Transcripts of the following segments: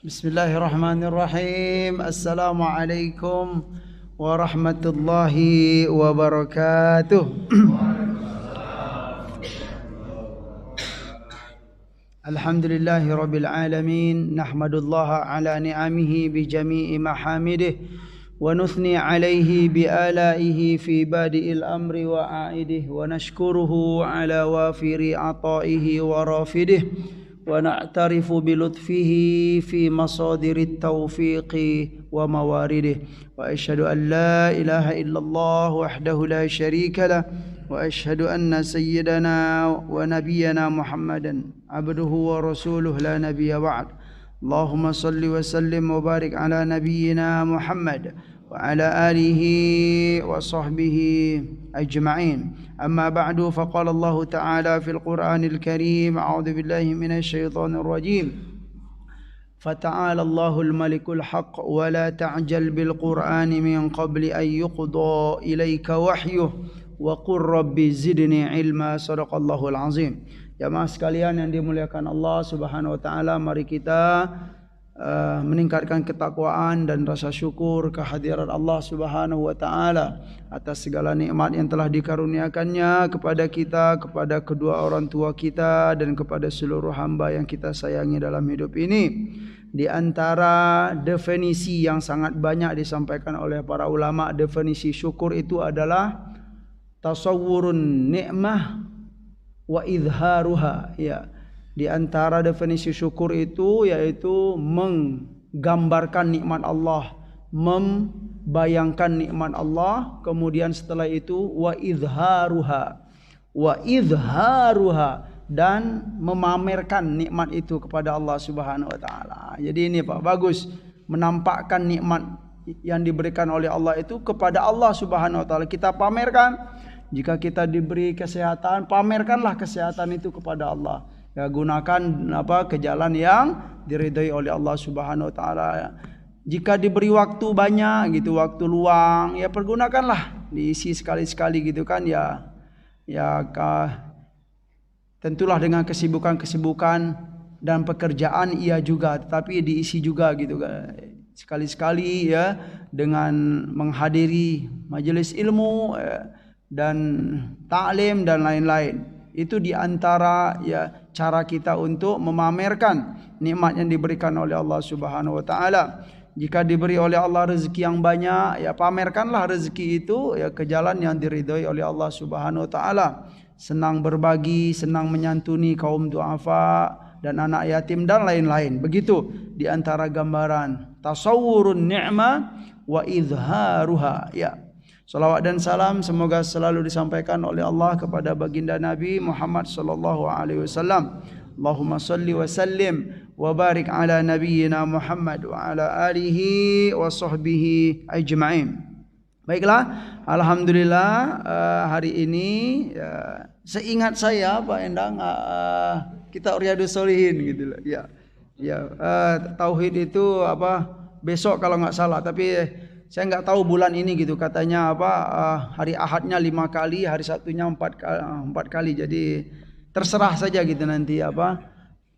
Bismillahirrahmanirrahim. Assalamualaikum warahmatullahi wabarakatuh. Alhamdulillahi rabbil alamin. Nahmadullaha ala ni'amihi bi jami'i mahamidih wa nuthni alayhi bi alaihi fi badi'il amri wa a'idih wa nashkuruhu ala wafiri ata'ihi wa rafidih ونعترف بلطفه في مصادر التوفيق وموارده وأشهد أن لا إله إلا الله وحده لا شريك له وأشهد أن سيدنا ونبينا محمدا عبده ورسوله لا نبي بعد اللهم صل وسلم وبارك على نبينا محمد وعلى آله وصحبه أجمعين أما بعد فقال الله تعالى في القرآن الكريم أعوذ بالله من الشيطان الرجيم فتعالى الله الملك الحق ولا تعجل بالقرآن من قبل أن يقضى إليك وحيه وقل رب زدني علما صدق الله العظيم. Jamaah sekalian yang dimuliakan Allah Subhanahu wa taala, mari kita meningkatkan ketakwaan dan rasa syukur kehadiran Allah Subhanahu wa taala atas segala nikmat yang telah dikaruniakannya kepada kita, kepada kedua orang tua kita dan kepada seluruh hamba yang kita sayangi dalam hidup ini. Di antara definisi yang sangat banyak disampaikan oleh para ulama, definisi syukur itu adalah tasawwurun ni'mah wa idharuha, ya. Di antara definisi syukur itu yaitu menggambarkan nikmat Allah, membayangkan nikmat Allah, kemudian setelah itu wa idharuha dan memamerkan nikmat itu kepada Allah Subhanahu wa taala. Jadi ini Pak, bagus menampakkan nikmat yang diberikan oleh Allah itu kepada Allah Subhanahu wa taala. Kita pamerkan. Jika kita diberi kesehatan, pamerkanlah kesehatan itu kepada Allah. Ya, gunakan ke jalan yang diridai oleh Allah Subhanahu wa taala. Jika diberi waktu banyak gitu, waktu luang, ya pergunakanlah, diisi sekali-sekali gitu kan, tentulah dengan kesibukan-kesibukan dan pekerjaan iya juga, tetapi diisi juga gitu kan. Sekali-sekali ya dengan menghadiri majelis ilmu dan ta'lim dan lain-lain. Itu di antara cara kita untuk memamerkan nikmat yang diberikan oleh Allah Subhanahu wa taala. Jika diberi oleh Allah rezeki yang banyak, ya pamerkanlah rezeki itu ke jalan yang diridhai oleh Allah Subhanahu wa taala. Senang berbagi, senang menyantuni kaum duafa dan anak yatim dan lain-lain. Begitu di antara gambaran tasawwurun ni'mah wa izharuha, ya. Salawat dan salam semoga selalu disampaikan oleh Allah kepada baginda Nabi Muhammad sallallahu alaihi wasallam. Allahumma salli wa sallim wa barik ala nabiyyina Muhammad wa ala alihi wa sahbihi ajma'in. Baiklah, alhamdulillah hari ini seingat saya Pak Endang kita Riyadhus Shalihin gitu loh. Ya. Tauhid itu besok kalau enggak salah, tapi saya enggak tahu bulan ini gitu, katanya hari Ahadnya 5 kali, hari Sabtunya 4 kali. Jadi terserah saja gitu nanti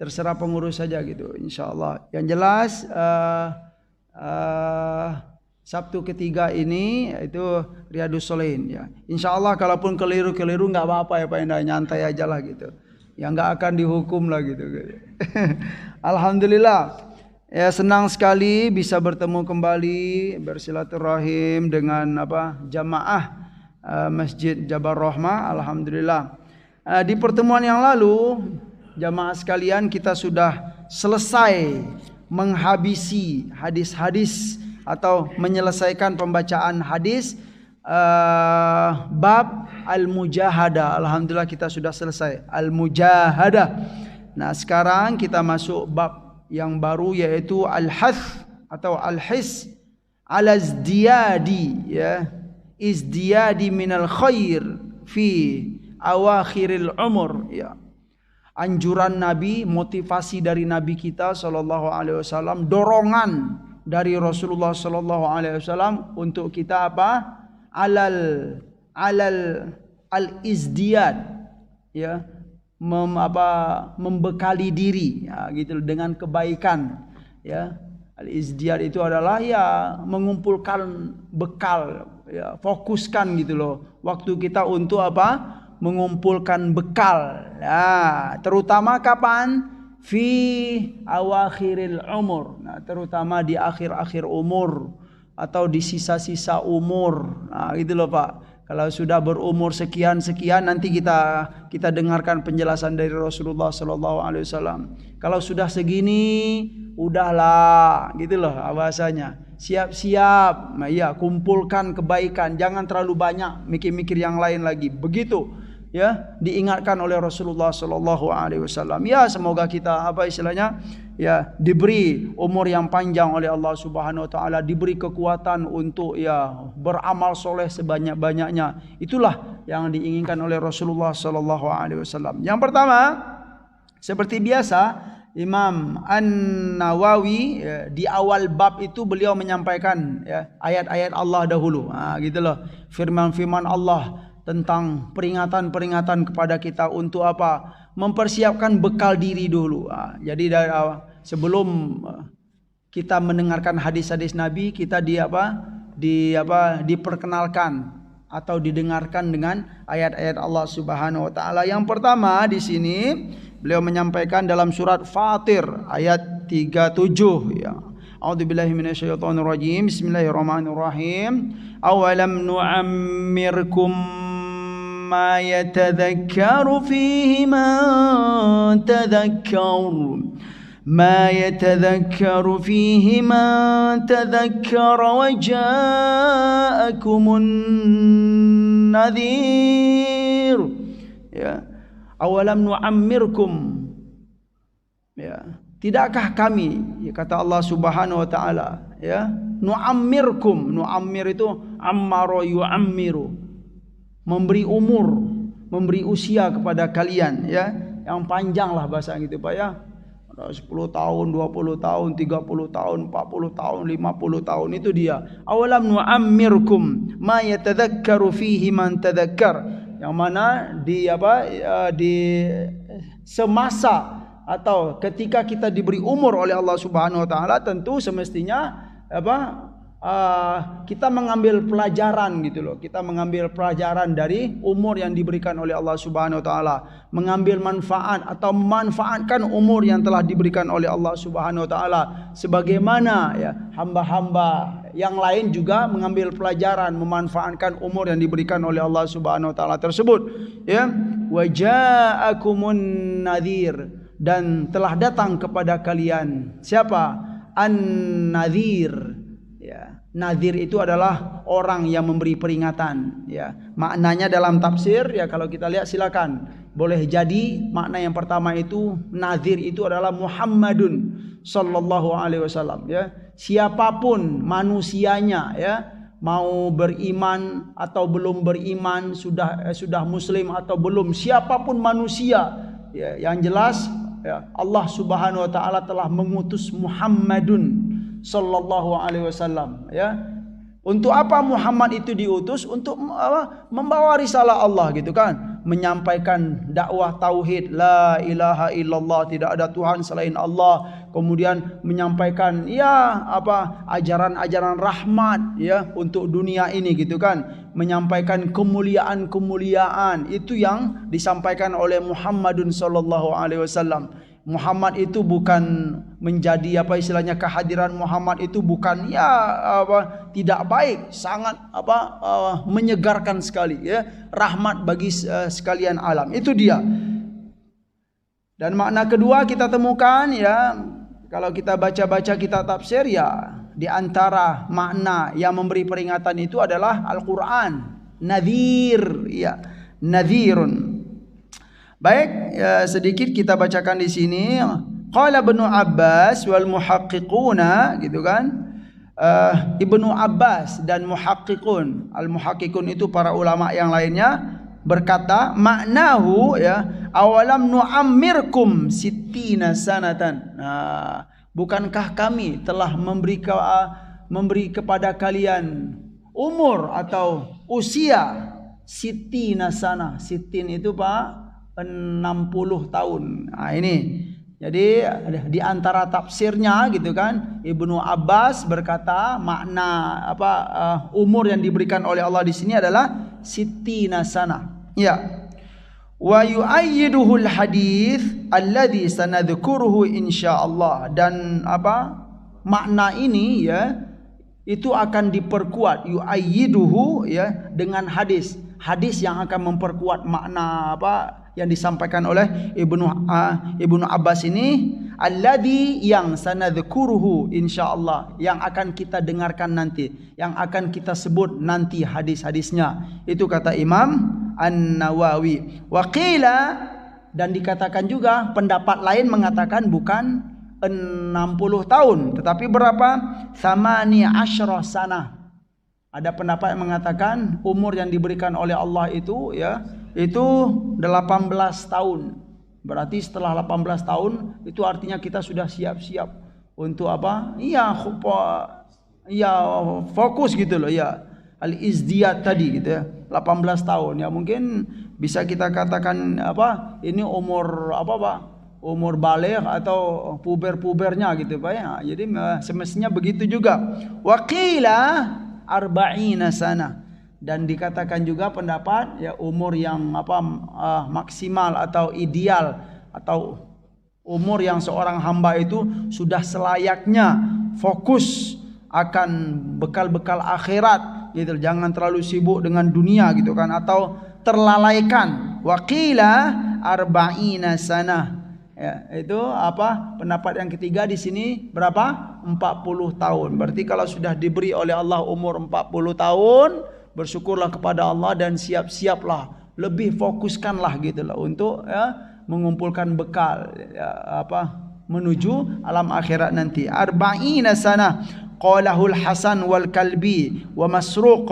terserah pengurus saja gitu insyaallah. Yang jelas Sabtu ketiga ini itu Riyadhus Shalihin ya. Insyaallah kalaupun keliru-keliru enggak apa-apa ya Pak Endang, nyantai aja lah gitu. Ya enggak akan dihukum lah gitu. Alhamdulillah. Ya, senang sekali bisa bertemu kembali, bersilaturahim dengan jamaah Masjid Jabar Rahmah. Alhamdulillah. Di pertemuan yang lalu, jamaah sekalian, kita sudah selesai menghabisi hadis-hadis atau menyelesaikan pembacaan hadis bab al-mujahadah. Alhamdulillah kita sudah selesai al-mujahadah. Nah, sekarang kita masuk bab yang baru yaitu al-hath atau al-his ala izdiyadi, ya, izdiyadi minal khair fi awakhiril umur, ya. Anjuran Nabi, motivasi dari Nabi kita sallallahu alaihi wasallam, dorongan dari Rasulullah sallallahu alaihi wasallam untuk kita alal al-izdiyad, ya, membekali diri, ya, gitu, dengan kebaikan, Ya, al-izdiyad itu adalah ya mengumpulkan bekal, ya, fokuskan gitu loh. Waktu kita untuk apa? Mengumpulkan bekal. Nah, terutama kapan? Fi awakhiril umur. Nah, terutama di akhir-akhir umur atau di sisa-sisa umur. Nah, gitu loh Pak. Kalau sudah berumur sekian nanti kita dengarkan penjelasan dari Rasulullah sallallahu alaihi wasallam. Kalau sudah segini udahlah, gitu loh bahasanya. Siap-siap. Nah, ya, kumpulkan kebaikan, jangan terlalu banyak mikir-mikir yang lain lagi. Begitu ya diingatkan oleh Rasulullah sallallahu alaihi wasallam. Ya, semoga kita apa istilahnya? Ya, diberi umur yang panjang oleh Allah Subhanahu wa taala, diberi kekuatan untuk ya beramal soleh sebanyak-banyaknya. Itulah yang diinginkan oleh Rasulullah sallallahu alaihi wasallam. Yang pertama, seperti biasa Imam An-Nawawi ya, di awal bab itu beliau menyampaikan ya ayat-ayat Allah dahulu. Gitu loh. Firman-firman Allah tentang peringatan-peringatan kepada kita untuk apa? Mempersiapkan bekal diri dulu. Jadi dari sebelum kita mendengarkan hadis-hadis Nabi, kita diperkenalkan atau didengarkan dengan ayat-ayat Allah Subhanahu wa taala. Yang pertama di sini beliau menyampaikan dalam surat Fatir ayat 37 ya. A'udzubillahi minasyaitonirrajim. Bismillahirrahmanirrahim. Awalam nu'ammirkum ما يتذكر فيه من تذكر وجاءكم النذير ya awalam nu'ammirkum ya tidakkah kami ya, kata Allah Subhanahu wa taala ya nu'ammirkum, nu'ammir itu ammara yu'ammiru, memberi umur, memberi usia kepada kalian ya, yang panjang lah bahasa gitu Pak ya. 10 tahun, 20 tahun, 30 tahun, 40 tahun, 50 tahun, itu dia. Awalam nu'ammirkum ma yatadhakkaru fihi man tadhakkar. Yang mana di semasa atau ketika kita diberi umur oleh Allah Subhanahu wa taala, tentu semestinya kita mengambil pelajaran gitu loh. Kita mengambil pelajaran dari umur yang diberikan oleh Allah Subhanahu wa taala, mengambil manfaat atau memanfaatkan umur yang telah diberikan oleh Allah Subhanahu wa taala, sebagaimana ya hamba-hamba yang lain juga mengambil pelajaran, memanfaatkan umur yang diberikan oleh Allah Subhanahu wa taala tersebut ya. Waja'akumun nadhir, dan telah datang kepada kalian siapa? An-nadhir. Ya, nadhir itu adalah orang yang memberi peringatan ya. Maknanya dalam tafsir ya, kalau kita lihat silakan, boleh jadi makna yang pertama itu nadhir itu adalah Muhammadun sallallahu alaihi wasallam ya. Siapapun manusianya ya, mau beriman atau belum beriman, sudah muslim atau belum, siapapun manusia ya, yang jelas ya, Allah Subhanahu wa taala telah mengutus Muhammadun sallallahu alaihi wasallam ya. Untuk apa Muhammad itu diutus? Untuk membawa risalah Allah gitu kan, menyampaikan dakwah tauhid, la ilaha illallah, tidak ada Tuhan selain Allah. Kemudian menyampaikan ya ajaran-ajaran rahmat ya untuk dunia ini gitu kan, menyampaikan kemuliaan-kemuliaan, itu yang disampaikan oleh Muhammadun sallallahu alaihi wasallam. Muhammad itu bukan menjadi istilahnya, kehadiran Muhammad itu bukan tidak baik, sangat menyegarkan sekali ya, rahmat bagi sekalian alam. Itu dia. Dan makna kedua kita temukan ya, kalau kita baca-baca kitab tafsir ya, di antara makna yang memberi peringatan itu adalah Al-Qur'an. Nadhir ya, nadhirun. Baik, ya, sedikit kita bacakan di sini. Qala Ibnu Abbas wal muhaqqiquna, gitu kan? Ibnu Abbas dan muhaqqiqun. Al-muhaqqiqun itu para ulama yang lainnya berkata, maknahu ya, awalam nu'ammirkum sittina sanatan. Nah, bukankah kami telah memberi kepada kalian umur atau usia sittina sana. Sitin itu Pak 60 tahun. Nah, ini Jadi di antara tafsirnya gitu kan, Ibnu Abbas berkata makna umur yang diberikan oleh Allah di sini adalah sittina sana. Ya. Wa yu'ayyiduhul hadis alladhi sanadhkuruhu insyaallah, dan makna ini ya itu akan diperkuat, yu'ayyiduhu ya, dengan hadis yang akan memperkuat makna yang disampaikan oleh Ibnu Abbas ini, alladhi yang sanadhkuruhu insyaallah, yang akan kita dengarkan nanti, yang akan kita sebut nanti hadis-hadisnya. Itu kata Imam An-Nawawi. Waqila, dan dikatakan juga pendapat lain mengatakan bukan 60 tahun tetapi berapa? 18 sana. Ada pendapat yang mengatakan umur yang diberikan oleh Allah itu ya, itu 18 tahun. Berarti setelah 18 tahun itu artinya kita sudah siap-siap untuk Iya, fokus gitu loh ya. Al-izdiyad tadi gitu ya. 18 tahun ya, mungkin bisa kita katakan ini umur umur baligh atau puber-pubernya gitu Pak ya. Jadi semestinya begitu juga. Waqila arba'ina sana, dan dikatakan juga pendapat ya umur yang maksimal atau ideal, atau umur yang seorang hamba itu sudah selayaknya fokus akan bekal-bekal akhirat gitu. Jangan terlalu sibuk dengan dunia gitu kan, atau terlalaikan. Waqila arba'ina sana. Ya, itu pendapat yang ketiga di sini berapa? 40 tahun. Berarti kalau sudah diberi oleh Allah umur 40 tahun, bersyukurlah kepada Allah dan siap-siaplah, lebih fokuskanlah gitu lah untuk mengumpulkan bekal menuju alam akhirat nanti. Arba'ina sana. Qalahul Hasan wal Kalbi wa Masruq.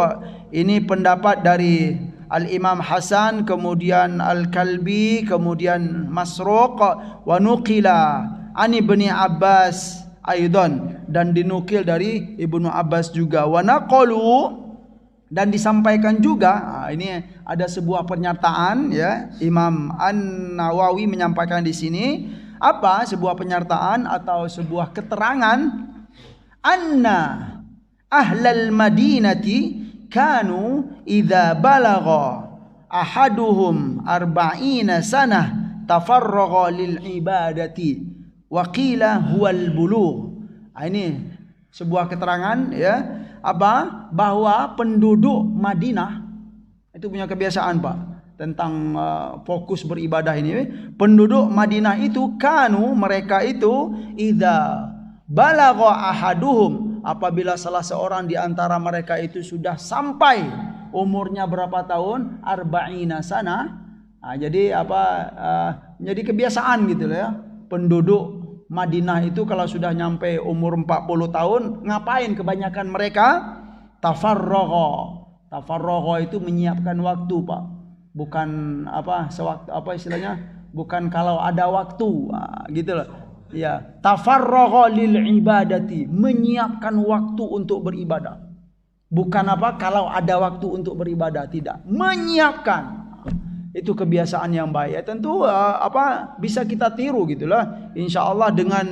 Ini pendapat dari Al-Imam Hasan, kemudian Al-Kalbi, kemudian Masruq, wa nuqila an Ibni Abbas aidan, dan dinukil dari Ibnu Abbas juga. Wa naqalu, dan disampaikan juga, ini ada sebuah pernyataan ya, Imam An-Nawawi menyampaikan di sini sebuah pernyataan atau sebuah keterangan, anna ahlal madinati kanu idza balagha ahaduhum arba'ina sanah tafarragha lil ibadati wa qila huwal bulugh. Ini sebuah keterangan ya, bahwa penduduk Madinah itu punya kebiasaan Pak tentang fokus beribadah ini. Penduduk Madinah itu mereka itu idza balagha ahaduhum, apabila salah seorang di antara mereka itu sudah sampai umurnya berapa tahun? Arba'ina sana. Jadi jadi kebiasaan gitu loh ya. Penduduk Madinah itu kalau sudah nyampe umur 40 tahun, ngapain kebanyakan mereka? Tafarragha. Tafarragha itu menyiapkan waktu, Pak. Bukan sewaktu istilahnya? Bukan kalau ada waktu, gitu loh. Ya, tafarragha lil ibadati, menyiapkan waktu untuk beribadah. Bukan kalau ada waktu untuk beribadah, tidak. Menyiapkan. Itu kebiasaan yang baik. Ya, tentu bisa kita tiru gitulah. Insyaallah dengan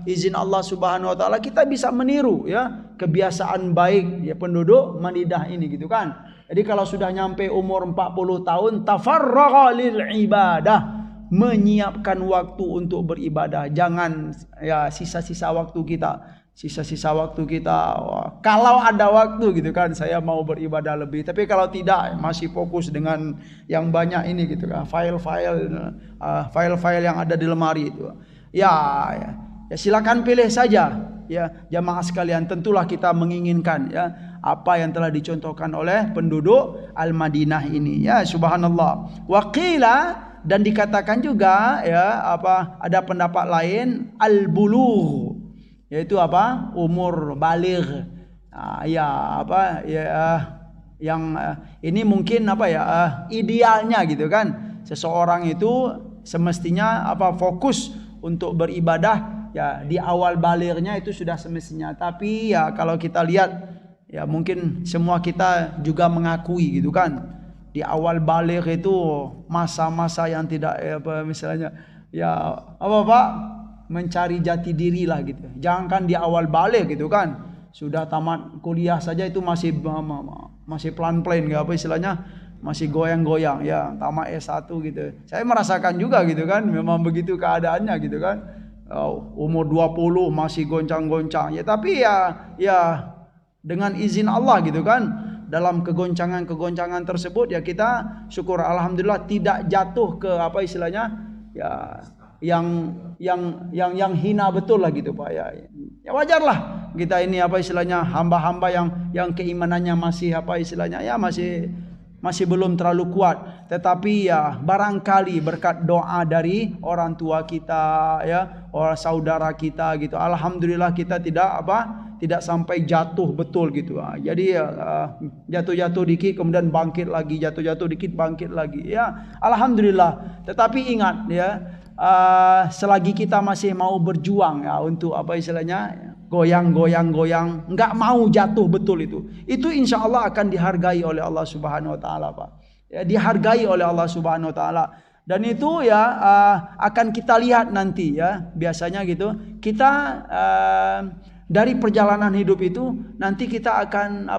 izin Allah Subhanahu wa taala kita bisa meniru ya kebiasaan baik ya penduduk Madinah ini gitu kan. Jadi kalau sudah nyampe umur 40 tahun, tafarragha lil ibadah, menyiapkan waktu untuk beribadah. Jangan ya sisa-sisa waktu kita kalau ada waktu gitu kan, saya mau beribadah lebih. Tapi kalau tidak, masih fokus dengan yang banyak ini gitu kan, file-file yang ada di lemari itu. Ya silakan pilih saja ya jamaah sekalian. Tentulah kita menginginkan ya apa yang telah dicontohkan oleh penduduk Al-Madinah ini ya, subhanallah. Waqila, dan dikatakan juga ya ada pendapat lain, al-bulugh, yaitu umur baligh. Yang ini mungkin idealnya gitu kan, seseorang itu semestinya fokus untuk beribadah ya di awal balighnya itu sudah semestinya. Tapi ya kalau kita lihat ya mungkin semua kita juga mengakui gitu kan, di awal baligh itu masa-masa yang tidak misalnya Ya, apa Pak? Mencari jati diri lah gitu. Jangankan di awal balik gitu kan. Sudah tamat kuliah saja itu masih pelan-pelan, enggak apa istilahnya, masih goyang-goyang ya, tamat S1 gitu. Saya merasakan juga gitu kan, memang begitu keadaannya gitu kan. Umur 20 masih goncang-goncang. Ya tapi ya dengan izin Allah gitu kan. Dalam kegoncangan-kegoncangan tersebut ya kita syukur alhamdulillah tidak jatuh ke apa istilahnya ya yang hina betul lah gitu Pak ya. Ya wajarlah kita ini apa istilahnya hamba-hamba yang keimanannya masih apa istilahnya ya masih belum terlalu kuat, tetapi ya barangkali berkat doa dari orang tua kita ya, orang saudara kita gitu. Alhamdulillah kita tidak sampai jatuh betul gitu. Jadi jatuh-jatuh dikit kemudian bangkit lagi, jatuh-jatuh dikit bangkit lagi. Ya, alhamdulillah. Tetapi ingat ya, selagi kita masih mau berjuang ya untuk apa istilahnya goyang, enggak mau jatuh betul itu insya Allah akan dihargai oleh Allah Subhanahu Wa Taala Pak. Ya, dihargai oleh Allah Subhanahu Wa Taala. Dan itu ya akan kita lihat nanti ya, biasanya gitu kita dari perjalanan hidup itu nanti kita akan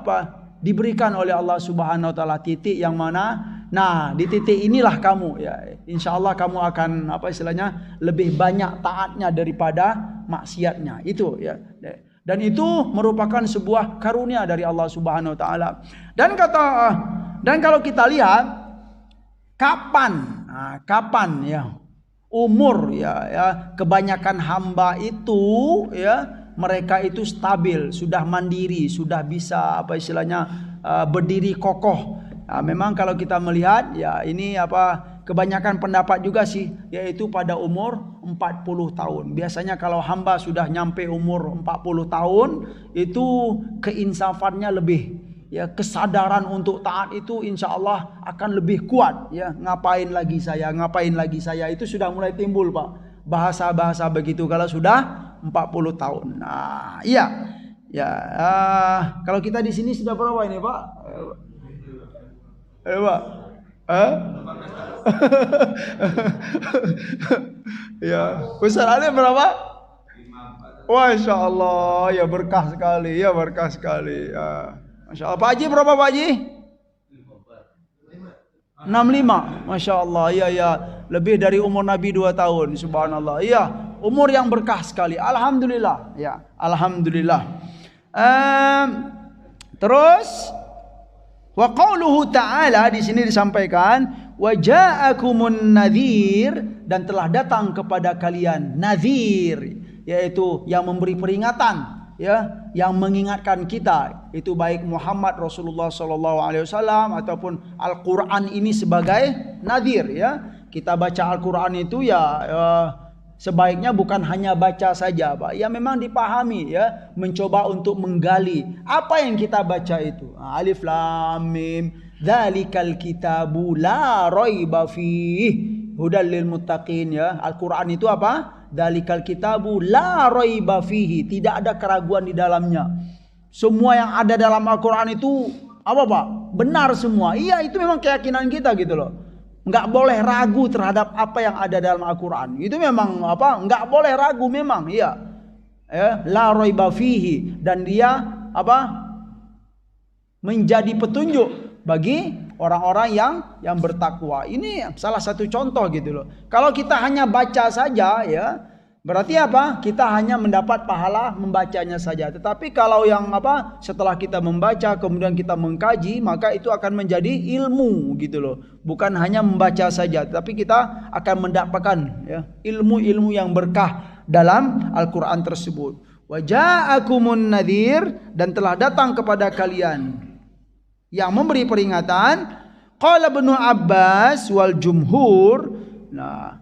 diberikan oleh Allah Subhanahu Wa Taala titik yang mana, nah di titik inilah kamu ya insya Allah kamu akan apa istilahnya lebih banyak taatnya daripada maksiatnya itu ya. Dan itu merupakan sebuah karunia dari Allah Subhanahu Wa Taala. Dan kalau kita lihat kapan ya umur ya kebanyakan hamba itu ya mereka itu stabil, sudah mandiri, sudah bisa apa istilahnya berdiri kokoh. Nah, memang kalau kita melihat ya ini kebanyakan pendapat juga sih yaitu pada umur 40 tahun. Biasanya kalau hamba sudah nyampe umur 40 tahun itu keinsafannya lebih ya, kesadaran untuk taat itu insya Allah akan lebih kuat ya. Ngapain lagi saya itu sudah mulai timbul Pak, bahasa-bahasa begitu kalau sudah 40 tahun. Nah, iya. Ya, kalau kita di sini sudah berapa ini, Pak? Pak. Ya, Ustaz Ali berapa? 54. Masya Allah, ya berkah sekali, ya. Masya Allah. Pak Haji berapa Pak Haji? 65. Masya Allah, ya. Lebih dari umur Nabi 2 tahun. Subhanallah. Iya, umur yang berkah sekali. Alhamdulillah. Ya, alhamdulillah. Terus wa qauluhu ta'ala di sini disampaikan wa ja'akumun nadhir, dan telah datang kepada kalian nadhir, yaitu yang memberi peringatan ya, yang mengingatkan kita, itu baik Muhammad Rasulullah sallallahu alaihi wasallam ataupun Al-Qur'an ini sebagai nadhir ya. Kita baca Al-Qur'an itu ya sebaiknya bukan hanya baca saja Pak. Ya memang dipahami ya, mencoba untuk menggali apa yang kita baca itu. Alif Lam Mim, dzalikal kitabu la raiba fihi hudal lil muttaqin ya. Al-Qur'an itu apa? Dzalikal kitabu la raiba fihi, tidak ada keraguan di dalamnya. Semua yang ada dalam Al-Qur'an itu apa Pak? Benar semua. Iya, itu memang keyakinan kita gitu loh. Enggak boleh ragu terhadap apa yang ada dalam Al-Qur'an. Itu memang enggak boleh ragu memang, iya. Ya, la raiba fihi, dan dia menjadi petunjuk bagi orang-orang yang bertakwa. Ini salah satu contoh gitu loh. Kalau kita hanya baca saja ya, berarti kita hanya mendapat pahala membacanya saja. Tetapi kalau yang setelah kita membaca kemudian kita mengkaji, maka itu akan menjadi ilmu gitu loh. Bukan hanya membaca saja, tapi kita akan mendapatkan ya ilmu-ilmu yang berkah dalam Al-Qur'an tersebut. Wa ja'akumun nadhir, dan telah datang kepada kalian yang memberi peringatan. Qala Ibnu Abbas wal jumhur. Nah,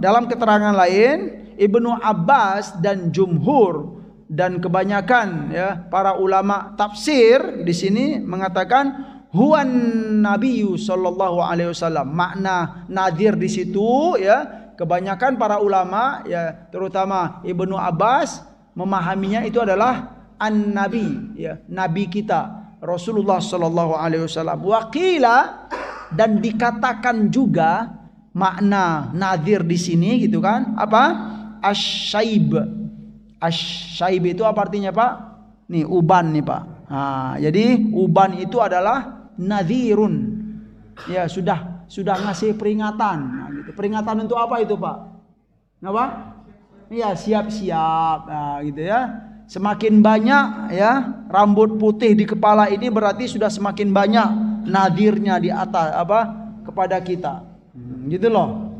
dalam keterangan lain Ibnu Abbas dan jumhur dan kebanyakan ya para ulama tafsir di sini mengatakan huwan nabiyyu sallallahu alaihi wasallam. Makna nadhir di situ ya, kebanyakan para ulama ya terutama Ibnu Abbas memahaminya itu adalah an-nabi ya, nabi kita Rasulullah sallallahu alaihi wasallam. Waqila, dan dikatakan juga makna nadhir di sini gitu kan. Apa? Asyaib. Asyaib itu apa artinya Pak? Nih uban nih Pak. Nah, jadi uban itu adalah nadhirun. Ya sudah ngasih peringatan. Nah, gitu. Peringatan untuk apa itu Pak? Apa? Ya siap-siap. Nah, gitu ya. Semakin banyak ya rambut putih di kepala ini berarti sudah semakin banyak nadhirnya di atas kepada kita. Gitu loh.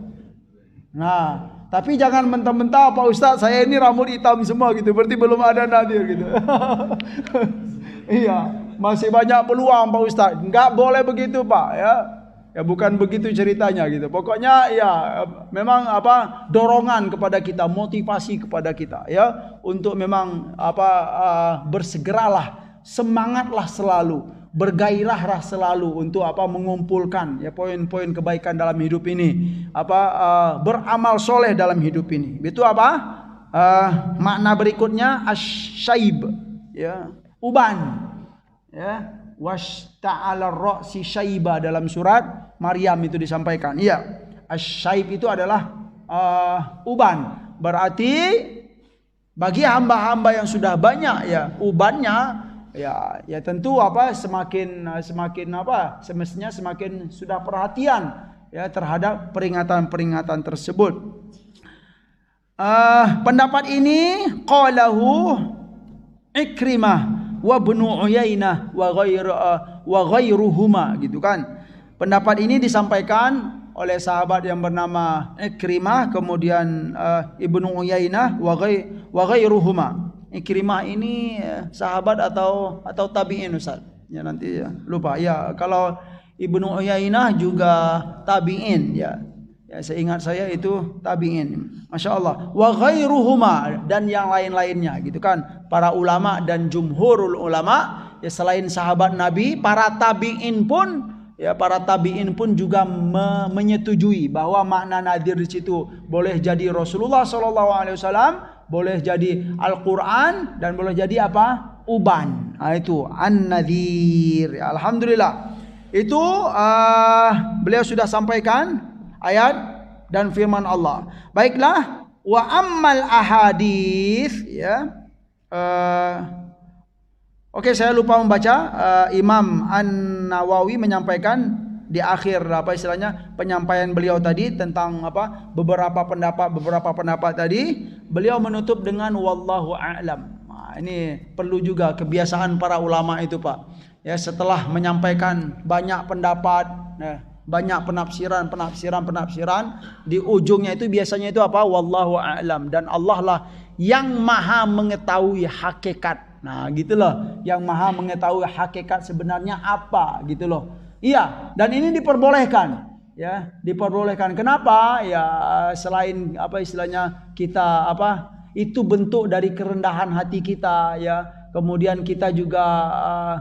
Nah, tapi jangan mentah-mentah Pak Ustaz saya ini rambut hitam semua gitu. Berarti belum ada nadhir gitu. Iya, masih banyak peluang Pak Ustaz. Enggak boleh begitu Pak ya. Ya bukan begitu ceritanya gitu. Pokoknya ya memang dorongan kepada kita, motivasi kepada kita ya untuk memang bersegeralah, semangatlah selalu, bergairahlah selalu untuk mengumpulkan ya poin-poin kebaikan dalam hidup ini, beramal soleh dalam hidup ini. Itu makna berikutnya asyaib ya, uban ya. Wasta'ala ra'si syaiba dalam surat Maryam itu disampaikan. Iya, asyaib itu adalah uban. Berarti bagi hamba-hamba yang sudah banyak ya ubannya ya tentu semestinya semakin sudah perhatian ya terhadap peringatan-peringatan tersebut. Pendapat ini qalahu Ikrimah wa Ibnu Uyainah wa ghairuhuma gitu kan. Pendapat ini disampaikan oleh sahabat yang bernama Ikrimah, kemudian Ibnu Uyainah wa ghairuhuma. Ikrimah ini sahabat atau tabi'in Ustaz? Ya nanti ya lupa. Ya kalau Ibnu Uyainah juga tabi'in ya. Ya, seingat saya itu tabi'in. Masya Allah. Wa ghairuhuma, dan yang lain-lainnya gitu kan. Para ulama dan jumhurul ulama ya selain sahabat Nabi, para tabi'in pun juga menyetujui bahwa makna nadhir di situ boleh jadi Rasulullah SAW, boleh jadi Al-Quran, dan boleh jadi uban. Nah, itu an-nadhir. Ya, alhamdulillah. Itu beliau sudah sampaikan ayat dan firman Allah. Baiklah, wa ammal ahadits ya. Oke, saya lupa membaca. Imam An-Nawawi menyampaikan di akhir penyampaian beliau tadi tentang beberapa pendapat tadi, beliau menutup dengan wallahu a'lam. Nah, ini perlu juga kebiasaan para ulama itu Pak. Ya, setelah menyampaikan banyak pendapat, banyak penafsiran, di ujungnya itu biasanya itu wallahu a'lam, dan Allah lah yang maha mengetahui hakikat. Nah gitu loh, yang maha mengetahui hakikat sebenarnya apa gitu loh. Iya, dan ini diperbolehkan ya, diperbolehkan. Kenapa? Ya selain kita itu bentuk dari kerendahan hati kita ya. Kemudian kita juga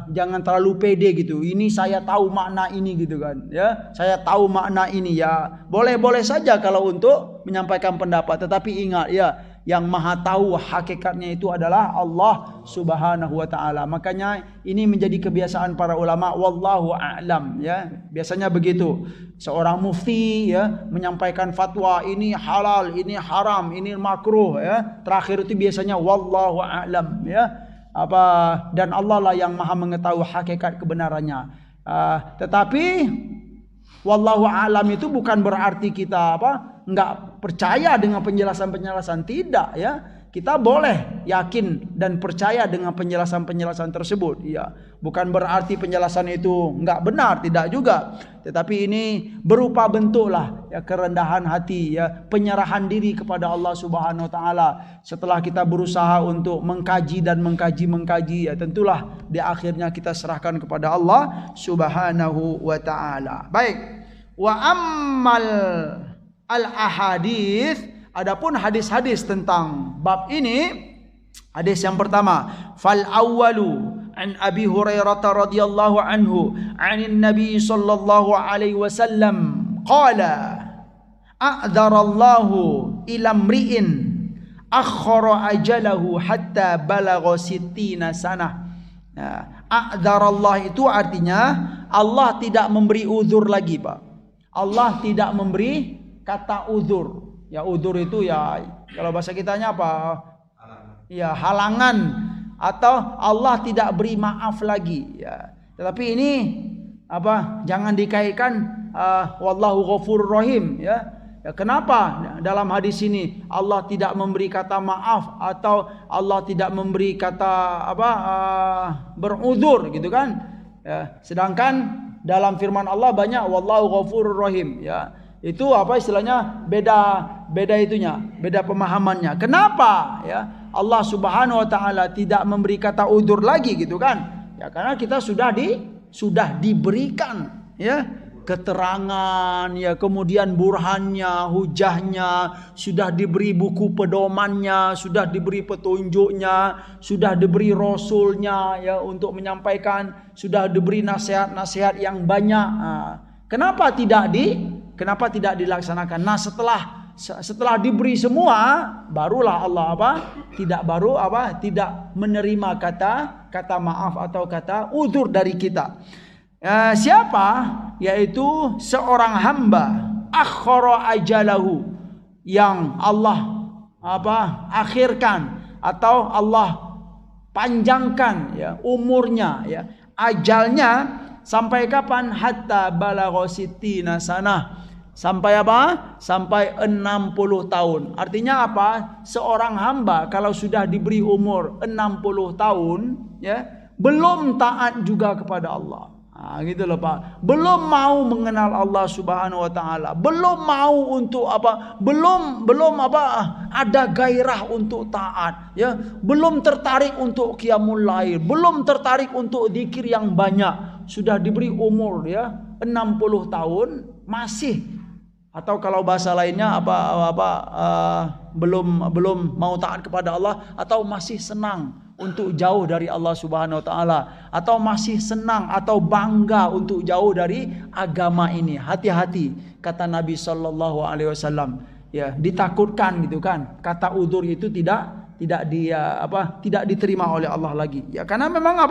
jangan terlalu pede gitu. Ini saya tahu makna ini gitu kan ya. Saya tahu makna ini ya. Boleh-boleh saja kalau untuk menyampaikan pendapat, tetapi ingat ya, yang maha tahu hakikatnya itu adalah Allah Subhanahu wa taala. Makanya ini menjadi kebiasaan para ulama, wallahu a'lam ya. Biasanya begitu. Seorang mufti ya menyampaikan fatwa ini halal, ini haram, ini makruh ya. Terakhir itu biasanya wallahu a'lam ya. Dan Allah lah yang maha mengetahui hakikat kebenarannya. Tetapi wallahu a'lam itu bukan berarti kita enggak percaya dengan penjelasan-penjelasan, tidak ya. Kita boleh yakin dan percaya dengan penjelasan-penjelasan tersebut ya. Bukan berarti penjelasan itu enggak benar, tidak juga. Tetapi ini berupa bentuk lah ya kerendahan hati ya, penyerahan diri kepada Allah Subhanahu wa taala. Setelah kita berusaha untuk mengkaji ya, tentulah di akhirnya kita serahkan kepada Allah Subhanahu wa taala. Baik. Wa ammal al-ahadits, adapun hadis-hadis tentang bab ini, hadis yang pertama, fal awwalu an Abi Hurairah radhiyallahu anhu, 'anin Nabi sallallahu alaihi wasallam qala a'dzarallahu ila mri'in akhkhara ajalahu hatta balagha 60 sanah. A'dzarallah itu artinya Allah tidak memberi uzur lagi, Pak. Allah tidak memberi kata uzur. Ya uzur itu ya kalau bahasa kitanya apa? Ya halangan atau Allah tidak beri maaf lagi. Ya. Tetapi ini apa? Jangan dikaitkan wallahu ghafurur rahim ya. Ya, kenapa dalam hadis ini Allah tidak memberi kata maaf atau Allah tidak memberi kata beruzur gitu kan? Ya, sedangkan dalam firman Allah banyak wallahu ghafurur rahim ya. Itu apa istilahnya beda itunya, beda pemahamannya. Kenapa ya Allah Subhanahu wa taala tidak memberi kata uzur lagi gitu kan? Ya karena kita sudah diberikan ya keterangan ya, kemudian burhannya, hujahnya, sudah diberi buku pedomannya, sudah diberi petunjuknya, sudah diberi rasulnya ya untuk menyampaikan, sudah diberi nasihat-nasihat yang banyak. Kenapa tidak dilaksanakan? Nah, setelah diberi semua, barulah Allah tidak menerima kata maaf atau kata uzur dari kita. Siapa? Yaitu seorang hamba akhara ajalahu yang Allah akhirkan atau Allah panjangkan ya umurnya ya, ajalnya sampai kapan? Hatta balagha sittina sanah. Sampai apa? Sampai 60 tahun. Artinya apa? Seorang hamba kalau sudah diberi umur 60 tahun ya, belum taat juga kepada Allah. Gitu loh Pak. Belum mau mengenal Allah Subhanahu wa taala. Belum mau untuk belum ada gairah untuk taat, ya. Belum tertarik untuk qiyamul lail, belum tertarik untuk zikir yang banyak. Sudah diberi umur ya 60 tahun masih, atau kalau bahasa lainnya belum mau taat kepada Allah, atau masih senang untuk jauh dari Allah Subhanahu wa taala, atau masih senang atau bangga untuk jauh dari agama ini. Hati-hati, kata Nabi sallallahu alaihi wasallam. Ya, ditakutkan gitu kan. Kata uzur itu tidak diterima oleh Allah lagi. Ya, karena memang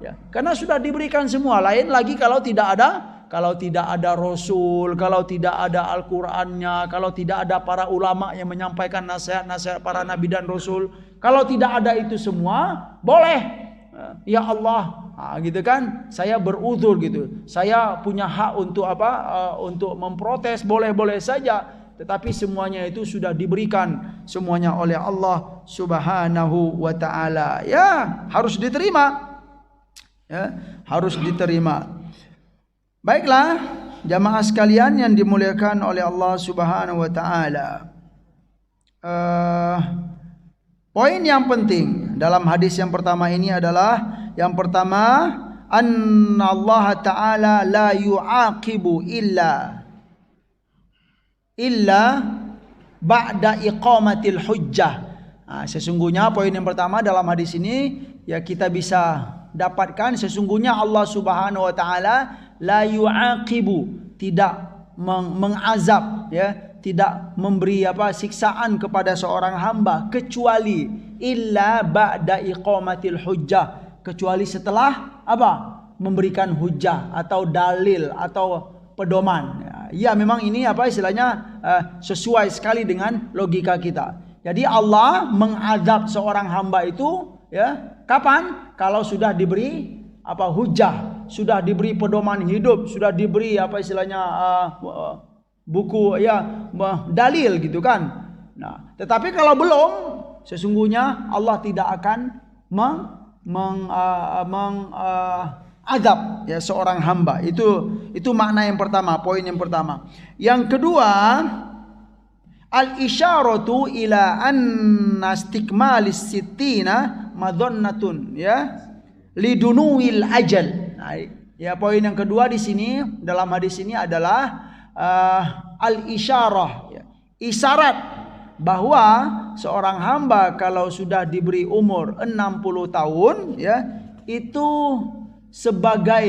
Ya, karena sudah diberikan semua. Lain lagi kalau tidak ada Rasul, kalau tidak ada Al-Qurannya, kalau tidak ada para ulama yang menyampaikan nasihat-nasihat para Nabi dan Rasul, kalau tidak ada itu semua, boleh. Ya Allah, gitu kan? Saya beruzur gitu. Saya punya hak untuk untuk memprotes, boleh-boleh saja. Tetapi semuanya itu sudah diberikan semuanya oleh Allah Subhanahu wa taala. Ya, harus diterima. Ya, harus diterima. Baiklah, jamaah sekalian yang dimuliakan oleh Allah Subhanahu wa taala. Poin yang penting dalam hadis yang pertama ini adalah yang pertama, anna Allah taala la yu'aqibu illa ba'da iqamatil hujjah. Sesungguhnya poin yang pertama dalam hadis ini ya kita bisa dapatkan sesungguhnya Allah Subhanahu wa taala la yu'aqibu, tidak mengazab ya, tidak memberi siksaan kepada seorang hamba kecuali illa ba'da iqamatil hujjah, kecuali setelah memberikan hujjah atau dalil atau pedoman. Ya memang ini istilahnya sesuai sekali dengan logika kita. Jadi Allah mengazab seorang hamba itu ya kapan? Kalau sudah diberi hujjah, sudah diberi pedoman hidup, sudah diberi buku ya dalil gitu kan. Nah, tetapi kalau belum, sesungguhnya Allah tidak akan azab ya seorang hamba. Itu makna yang pertama, poin yang pertama. Yang kedua, al-isyaratu ila anna istikmalis sittina madhannatun ya lidunuil ajal. Nah, ya poin yang kedua di sini dalam hadis ini adalah al-isyarah ya, isyarat bahwa seorang hamba kalau sudah diberi umur 60 tahun ya itu sebagai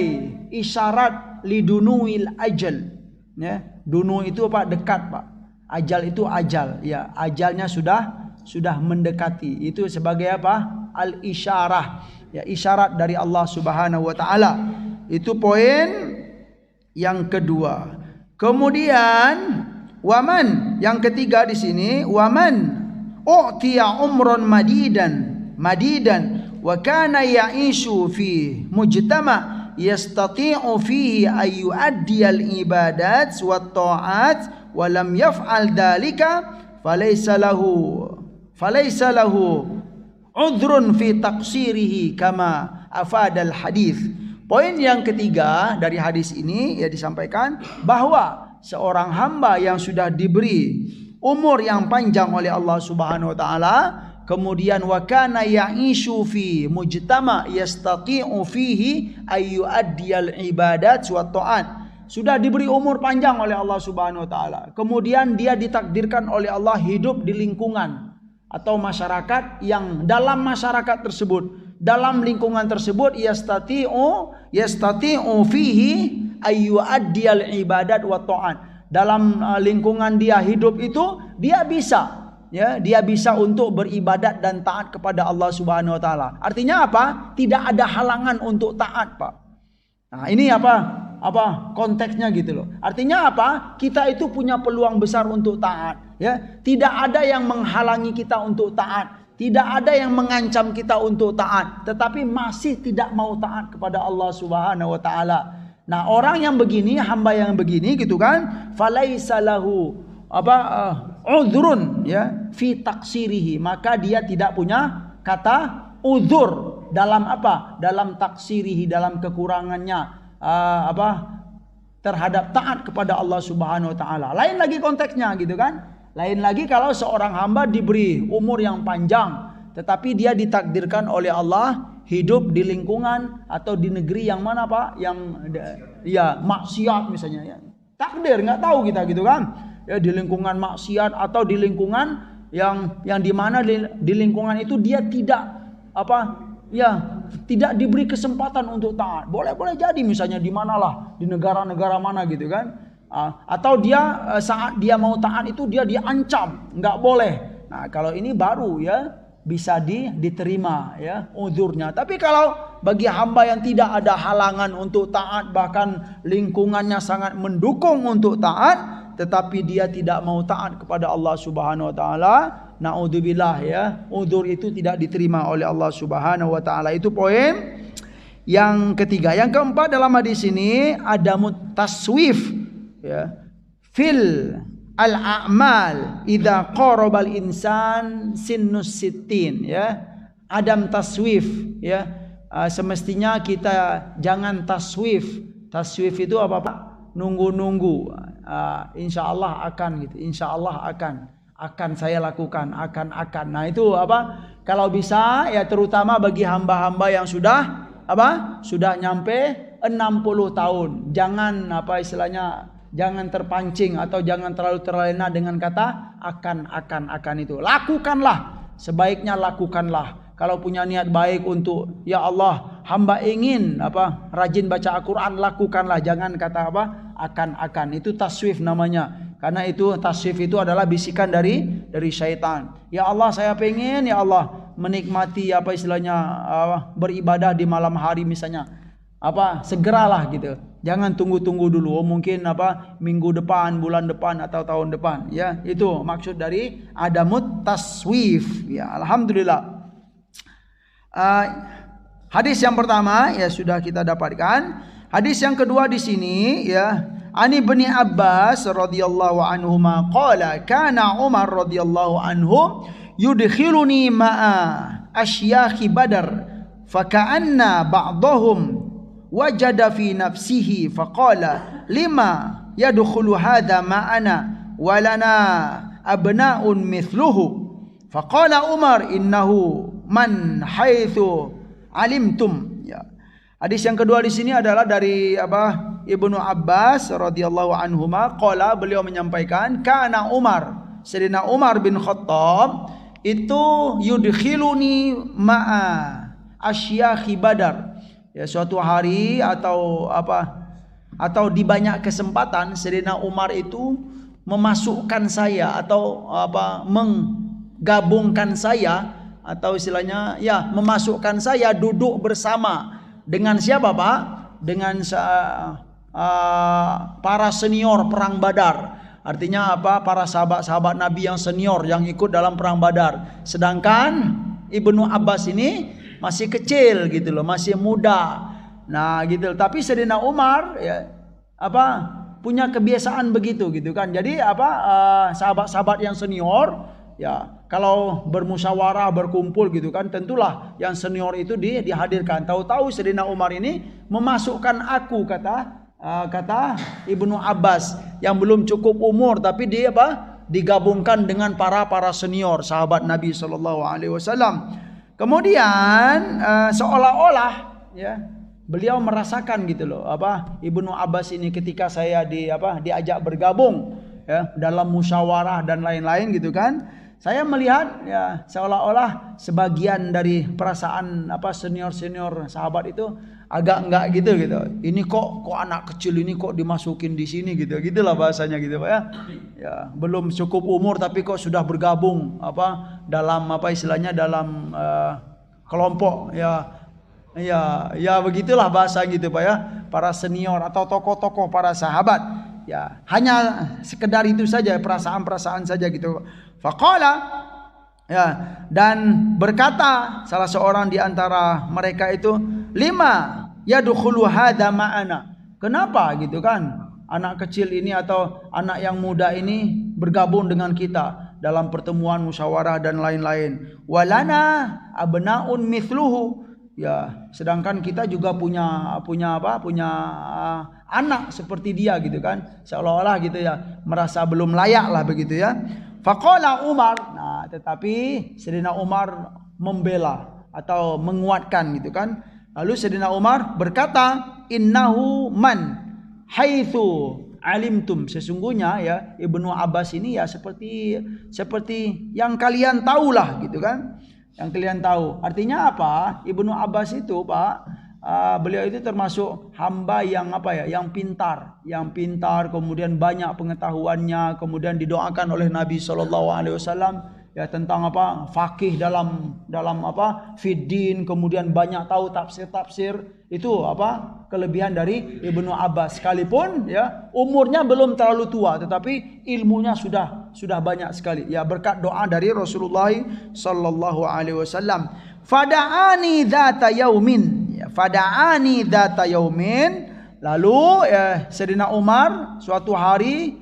isyarat lidunuil ajal ya. Dunu itu dekat Pak. Ajal itu ajal ya, ajalnya sudah mendekati. Itu sebagai al-isyarah ya, isyarat dari Allah Subhanahu wa taala. Itu poin yang kedua. Kemudian Waman, yang ketiga di sini, waman u'tiya umron madidan wa kana ya'ishu fi mujtama yastati'u fihi ay yu'addi al-ibadat wa ta'at wa lam yaf'al dhalika falaysa lahu udhrun fi taqsirihi kama afadal hadis. Poin yang ketiga dari hadis ini ya disampaikan bahwa seorang hamba yang sudah diberi umur yang panjang oleh Allah Subhanahu wa taala, kemudian wa kana ya'ishu fi mujtama yastati'u fihi ay yu'addiyal ibadat wa ta'at. Sudah diberi umur panjang oleh Allah Subhanahu wa taala. Kemudian dia ditakdirkan oleh Allah hidup di lingkungan atau masyarakat yang dalam masyarakat tersebut, dalam lingkungan tersebut yastati'u fihi ayyu'addiyal ibadat wa ta'at. Dalam lingkungan dia hidup itu dia bisa untuk beribadat dan taat kepada Allah Subhanahu wa taala. Artinya apa? Tidak ada halangan untuk taat, Pak. Nah, ini apa konteksnya gitu loh. Artinya apa? Kita itu punya peluang besar untuk taat, ya. Tidak ada yang menghalangi kita untuk taat. Tidak ada yang mengancam kita untuk taat, tetapi masih tidak mau taat kepada Allah Subhanahu wa taala. Nah, orang yang begini, hamba yang begini gitu kan, falaisa lahu udhrun ya fi taksirihi, maka dia tidak punya kata uzur dalam apa? Dalam taksirihi, dalam kekurangannya terhadap taat kepada Allah Subhanahu wa taala. Lain lagi konteksnya gitu kan? Lain lagi kalau seorang hamba diberi umur yang panjang tetapi dia ditakdirkan oleh Allah hidup di lingkungan atau di negeri yang mana Pak? Yang ya maksiat misalnya ya. Takdir nggak tahu kita gitu kan. Ya di lingkungan maksiat atau di lingkungan yang di mana di lingkungan itu dia tidak tidak diberi kesempatan untuk taat. Boleh jadi misalnya di manalah, di negara-negara mana gitu kan. Atau dia saat dia mau taat itu dia diancam, nggak boleh. Nah, kalau ini baru ya bisa diterima ya uzurnya. Tapi kalau bagi hamba yang tidak ada halangan untuk taat, bahkan lingkungannya sangat mendukung untuk taat, tetapi dia tidak mau taat kepada Allah Subhanahu wa taala, naudzubillah ya, uzur itu tidak diterima oleh Allah Subhanahu wa taala. Itu poin yang ketiga. Yang keempat dalam hadis ini ada mutaswif ya fil al-a'mal idza qarabal insan sinnus sittin ya. Adam taswif ya. Semestinya kita jangan taswif. Taswif itu apa Pak? Nunggu-nunggu. Insyaallah akan gitu. Insyaallah akan saya lakukan, akan. Nah, itu apa? Kalau bisa ya terutama bagi hamba-hamba yang sudah nyampe 60 tahun. Jangan jangan terpancing atau jangan terlalu terlena dengan kata akan itu. Lakukanlah, sebaiknya lakukanlah. Kalau punya niat baik untuk ya Allah, hamba ingin rajin baca Al-Qur'an, lakukanlah. Jangan kata akan. Itu taswif namanya. Karena itu taswif itu adalah bisikan dari syaitan. Ya Allah, saya pengen ya Allah menikmati beribadah di malam hari misalnya. Segeralah gitu. Jangan tunggu-tunggu dulu. Mungkin minggu depan, bulan depan atau tahun depan. Ya, itu maksud dari adamut taswif. Ya, alhamdulillah. Hadis yang pertama ya sudah kita dapatkan. Hadis yang kedua di sini ya, Ani bin Abbas radhiyallahu anhuma qala kana Umar radhiyallahu anhu yudkhiluni ma'a asyakhi Badar fa ka'anna ba'dahum wajada fi nafsihi faqala lima yadkhulu hadha ma'ana walana abna'un mithluhu faqala Umar innahu man haitsu alimtum ya. Hadis yang kedua di sini adalah dari Ibnu Abbas radhiyallahu anhuma qala, beliau menyampaikan kana Umar, Sayyidina Umar bin Khattab itu yudkhiluni ma'a asyakhi Badar. Ya, suatu hari atau di banyak kesempatan Sayyidina Umar itu memasukkan saya atau menggabungkan saya atau istilahnya ya memasukkan saya duduk bersama dengan siapa Pak? Dengan para senior perang Badar. Artinya apa? Para sahabat-sahabat Nabi yang senior yang ikut dalam perang Badar. Sedangkan Ibnu Abbas ini masih kecil gitu loh, masih muda. Nah, gitu. Tapi Sayyidina Umar ya punya kebiasaan begitu gitu kan. Jadi sahabat-sahabat yang senior ya kalau bermusyawarah berkumpul gitu kan, tentulah yang senior itu dihadirkan. Tahu-tahu Sayyidina Umar ini memasukkan aku, kata Ibnu Abbas yang belum cukup umur, tapi dia digabungkan dengan para senior sahabat Nabi sallallahu alaihi wasallam. Kemudian seolah-olah ya beliau merasakan gitu loh, Ibnu Abbas ini ketika saya diajak bergabung ya dalam musyawarah dan lain-lain gitu kan. Saya melihat ya seolah-olah sebagian dari perasaan senior-senior sahabat itu agak enggak gitu. Ini kok anak kecil ini kok dimasukin di sini gitu. Gitulah bahasanya gitu Pak ya. Ya, belum cukup umur tapi kok sudah bergabung dalam istilahnya dalam kelompok ya. Ya begitulah bahasa gitu Pak ya. Para senior atau tokoh-tokoh para sahabat. Ya, hanya sekedar itu saja, perasaan-perasaan saja gitu. Faqala ya, dan berkata salah seorang di antara mereka itu, lima yadkhulu hadza ma'ana. Kenapa gitu kan? Anak kecil ini atau anak yang muda ini bergabung dengan kita dalam pertemuan musyawarah dan lain-lain. Walana abnaun mithluhu. Ya, sedangkan kita juga punya anak seperti dia gitu kan. Seolah-olah gitu ya, merasa belum layak lah begitu ya. Faqala Umar. Nah, tetapi Sayyidina Umar membela atau menguatkan gitu kan. Lalu Sayyidina Umar berkata, innahu man haitsu alimtum. Sesungguhnya ya Ibnu Abbas ini ya seperti yang kalian tahulah gitu kan. Yang kalian tahu. Artinya apa? Ibnu Abbas itu Pak, beliau itu termasuk hamba yang yang pintar, kemudian banyak pengetahuannya, kemudian didoakan oleh Nabi sallallahu alaihi wasallam ya tentang faqih dalam fiddin, kemudian banyak tahu tafsir. Itu kelebihan dari Ibnu Abbas. Sekalipun ya umurnya belum terlalu tua, tetapi ilmunya sudah banyak sekali. Ya berkat doa dari Rasulullah sallallahu alaihi wasallam. Fada'ani dzata yaumin. Ya, fada'ani dzata yaumin. Lalu Sayyidina Umar suatu hari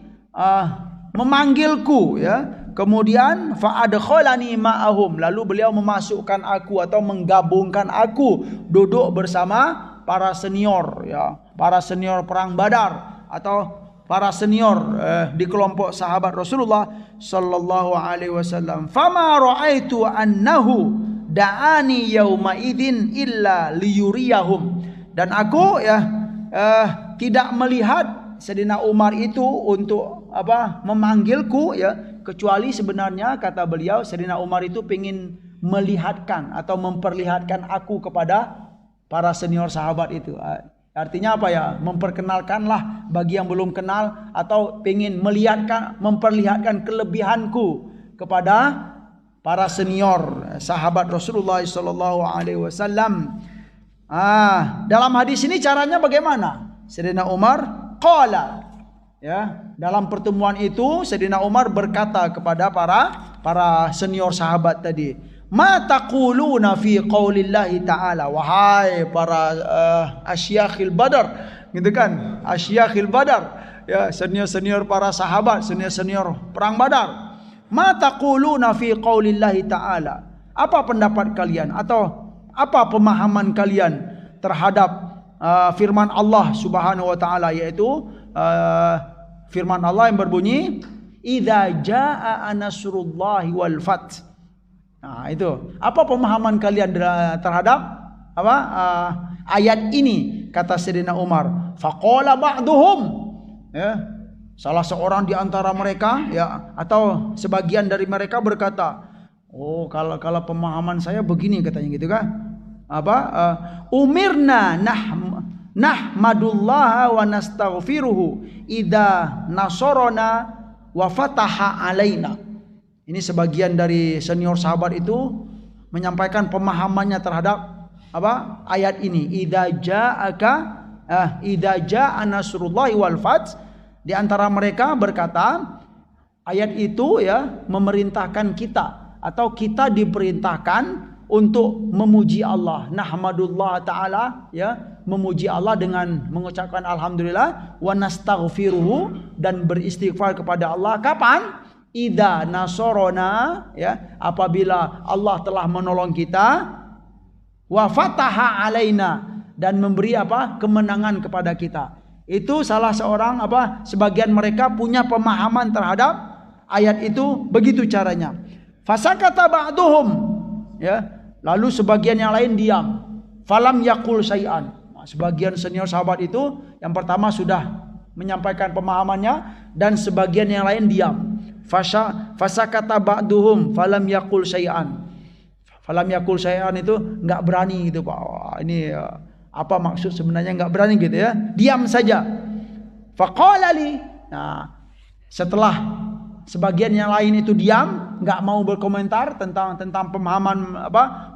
memanggilku ya. Kemudian fa'adkhalani ma'ahum, lalu beliau memasukkan aku atau menggabungkan aku duduk bersama para senior ya, para senior perang Badar atau para senior di kelompok sahabat Rasulullah sallallahu alaihi wasallam. Fama ra'aitu annahu da'ani yauma idzin illa liyuriyahum. Dan aku ya tidak melihat Sayyidina Umar itu untuk memanggilku ya, kecuali sebenarnya kata beliau Sayyidina Umar itu ingin melihatkan atau memperlihatkan aku kepada para senior sahabat itu. Artinya memperkenalkanlah bagi yang belum kenal, atau ingin memperlihatkan kelebihanku kepada para senior sahabat Rasulullah sallallahu alaihi wasallam. Dalam hadis ini caranya bagaimana? Sayyidina Umar qala ya, dalam pertemuan itu Sayyidina Umar berkata kepada para senior sahabat tadi, ma taquluna fi qaulillahi ta'ala, wahai para asyakhil badar gitu kan, asyakhil badar ya, senior-senior para sahabat, senior-senior perang Badar. Ma taquluna fi qaulillahi ta'ala, apa pendapat kalian atau apa pemahaman kalian terhadap firman Allah Subhanahu wa taala, yaitu firman Allah yang berbunyi idza jaa nasrullahi wal fath. Nah, itu. Apa pemahaman kalian terhadap ayat ini? Kata Sayyidina Umar, faqala ba'duhum ya, salah seorang di antara mereka ya, atau sebagian dari mereka berkata, oh kalau pemahaman saya begini katanya gitu kan. Umirna nahmadullaha wa nastaghfiruhu idza nasarana wa fataha alaina. Ini sebagian dari senior sahabat itu menyampaikan pemahamannya terhadap ayat ini. Idza jaa nasrullahi wal fath, Di antara mereka berkata, ayat itu ya memerintahkan kita atau kita diperintahkan untuk memuji Allah. Nahmadullah ta'ala, ya, memuji Allah dengan mengucapkan alhamdulillah, wa nastaghfiruhu, dan beristighfar kepada Allah. Kapan? Idza nasorona, ya, apabila Allah telah menolong kita, wa fataha alaina, dan memberi apa? Kemenangan kepada kita. Itu salah seorang sebagian mereka punya pemahaman terhadap ayat itu, begitu caranya. Fasakata ba'duhum, ya, lalu sebagian yang lain diam. Falam yakul syai'an. Sebagian senior sahabat itu yang pertama sudah menyampaikan pemahamannya, dan sebagian yang lain diam. Fasakata ba'duhum falam yakul syai'an. Falam yakul syai'an itu enggak berani gitu, Pak. Wah, ini apa maksud sebenarnya enggak berani gitu ya? Diam saja. Faqala li. Nah, setelah sebagian yang lain itu diam, enggak mau berkomentar tentang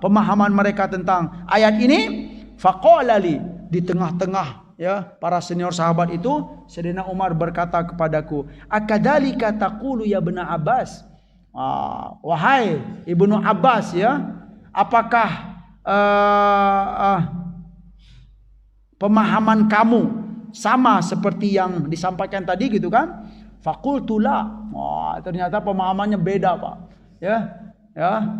pemahaman mereka tentang ayat ini, faqala li, di tengah-tengah ya para senior sahabat itu, Sayyidina Umar berkata kepadaku, akadzalika taqulu ya Ibnu Abbas. Wahai Ibnu Abbas, ya, apakah pemahaman kamu sama seperti yang disampaikan tadi gitu kan? Faqultu la. Ternyata pemahamannya beda, Pak. Ya,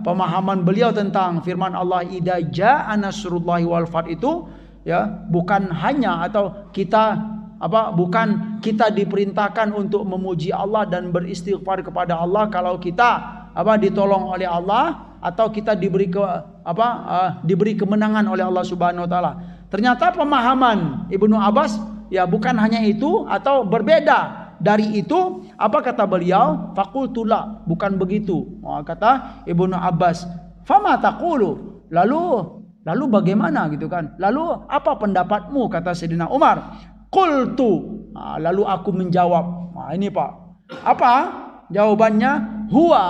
pemahaman beliau tentang firman Allah idza jaa nasrullahi wal fath itu, ya, bukan hanya atau kita bukan kita diperintahkan untuk memuji Allah dan beristighfar kepada Allah kalau kita ditolong oleh Allah atau kita diberi kemenangan oleh Allah Subhanahu wa taala. Ternyata pemahaman Ibnu Abbas ya bukan hanya itu atau berbeda dari itu. Apa kata beliau? Faqultu la, bukan begitu. Kata Ibnu Abbas, fama taqulu, lalu bagaimana gitu kan? Lalu apa pendapatmu, kata Sayyidina Umar? Qultu, lalu aku menjawab. Ini Pak, apa jawabannya? Huwa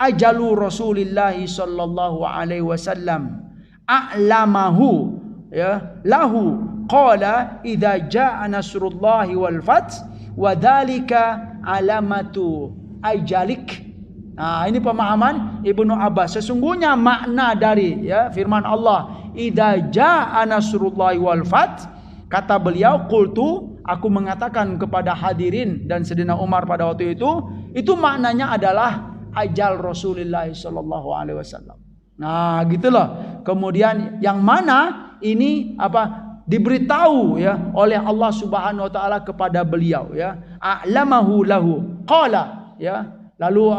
ajalu Rasulillah sallallahu alaihi wasallam a'lamahu, ya, lahu qala idza jaa nasrullahi wal fath wa dzalika alamatu ajalik. Nah, ini pemahaman Ibnu Abbas. Sesungguhnya makna dari ya firman Allah idza jaa nasrullahi wal fath, kata beliau, qultu, aku mengatakan kepada hadirin dan Sayyidina Umar pada waktu itu maknanya adalah ajal Rasulullah sallallahu alaihi wasallam. Nah, gitulah. Kemudian yang mana ini diberitahu ya oleh Allah Subhanahu wa taala kepada beliau, ya. A'lamahu lahu qala, ya. Lalu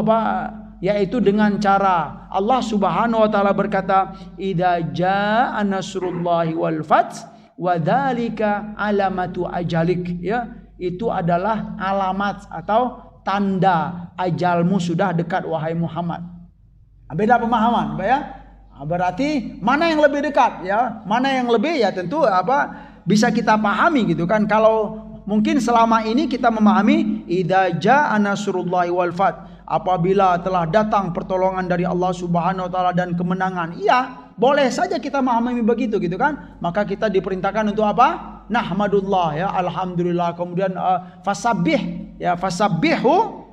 yaitu dengan cara Allah Subhanahu wa taala berkata idza jaa nasrullahi wal fath wa dzalika alamatu ajalik, ya. Itu adalah alamat atau tanda ajalmu sudah dekat wahai Muhammad. Beda pemahaman, Pak, ya. Berarti mana yang lebih dekat, ya? Mana yang lebih, ya tentu bisa kita pahami gitu kan. Kalau mungkin selama ini kita memahami idza jaa nasrullahi wal fath, apabila telah datang pertolongan dari Allah Subhanahu wa taala dan kemenangan. Iya, boleh saja kita memahami begitu gitu kan. Maka kita diperintahkan untuk apa? Nahmadullah, ya, alhamdulillah. Kemudian fasabbih, ya, fasabbihu.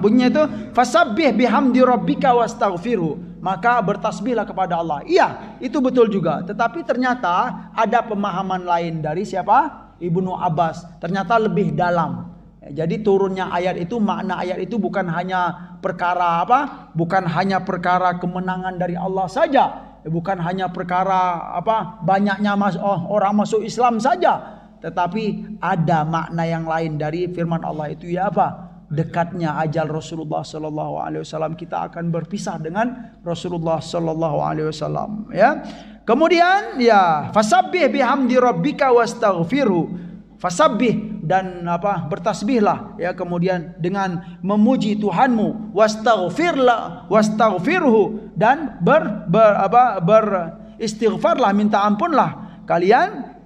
Bunyinya itu fasabbih bihamdi rabbika wastaghfirhu. Maka bertasbihlah kepada Allah. Iya, itu betul juga. Tetapi ternyata ada pemahaman lain dari siapa? Ibnu Abbas. Ternyata lebih dalam. Jadi turunnya ayat itu, makna ayat itu bukan hanya perkara bukan hanya perkara kemenangan dari Allah saja, bukan hanya perkara banyaknya orang masuk Islam saja, tetapi ada makna yang lain dari firman Allah itu, ya, dekatnya ajal Rasulullah sallallahu alaihi wasallam. Kita akan berpisah dengan Rasulullah sallallahu alaihi wasallam, ya. Kemudian, ya, fasabbih bihamdi rabbika wastaghfirhu. Fasabbih, dan bertasbihlah, ya, kemudian dengan memuji Tuhanmu, wastaghfirhu, dan beristighfarlah, minta ampunlah kalian.